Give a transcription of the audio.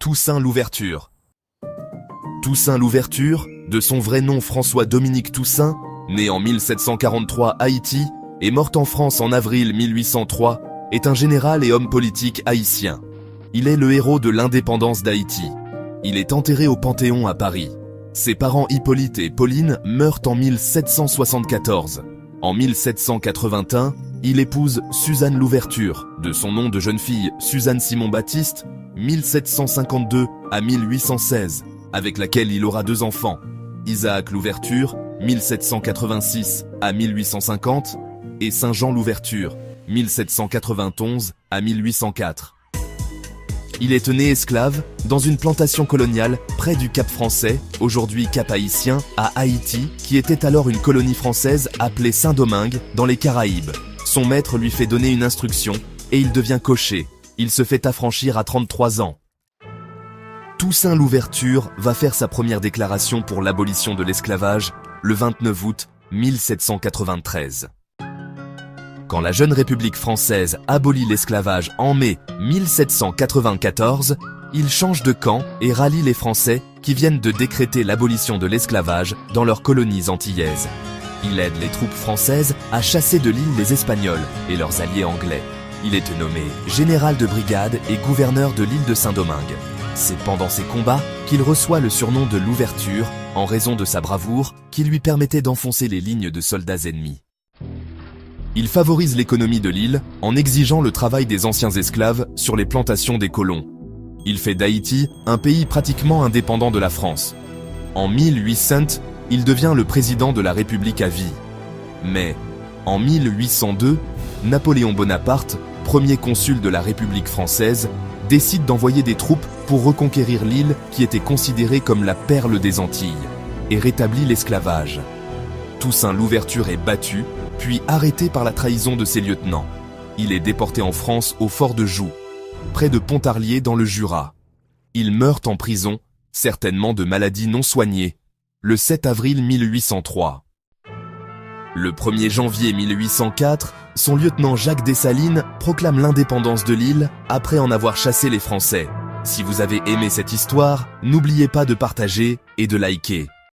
Toussaint Louverture. Toussaint Louverture, de son vrai nom François-Dominique Toussaint, né en 1743 à Haïti et mort en France en avril 1803, est un général et homme politique haïtien. Il est le héros de l'indépendance d'Haïti. Il est enterré au Panthéon à Paris. Ses parents Hippolyte et Pauline meurent en 1774. En 1781, il épouse Suzanne Louverture, de son nom de jeune fille Suzanne Simon-Baptiste, 1752 à 1816, avec laquelle il aura 2 enfants, Isaac Louverture, 1786 à 1850, et Saint-Jean Louverture, 1791 à 1804. Il est né esclave dans une plantation coloniale près du Cap Français, aujourd'hui Cap Haïtien, à Haïti, qui était alors une colonie française appelée Saint-Domingue dans les Caraïbes. Son maître lui fait donner une instruction et il devient cocher. Il se fait affranchir à 33 ans. Toussaint Louverture va faire sa première déclaration pour l'abolition de l'esclavage le 29 août 1793. Quand la jeune République française abolit l'esclavage en mai 1794, il change de camp et rallie les Français qui viennent de décréter l'abolition de l'esclavage dans leurs colonies antillaises. Il aide les troupes françaises à chasser de l'île les Espagnols et leurs alliés anglais. Il est nommé général de brigade et gouverneur de l'île de Saint-Domingue. C'est pendant ces combats qu'il reçoit le surnom de Louverture en raison de sa bravoure qui lui permettait d'enfoncer les lignes de soldats ennemis. Il favorise l'économie de l'île en exigeant le travail des anciens esclaves sur les plantations des colons. Il fait d'Haïti un pays pratiquement indépendant de la France. En 1800, il devient le président de la République à vie. Mais, en 1802, Napoléon Bonaparte, premier consul de la République française, décide d'envoyer des troupes pour reconquérir l'île qui était considérée comme la perle des Antilles, et rétablit l'esclavage. Toussaint Louverture est battu, puis arrêté par la trahison de ses lieutenants. Il est déporté en France au fort de Joux, près de Pontarlier dans le Jura. Il meurt en prison, certainement de maladies non soignées, le 7 avril 1803. Le 1er janvier 1804, son lieutenant Jacques Dessalines proclame l'indépendance de l'île après en avoir chassé les Français. Si vous avez aimé cette histoire, n'oubliez pas de partager et de liker.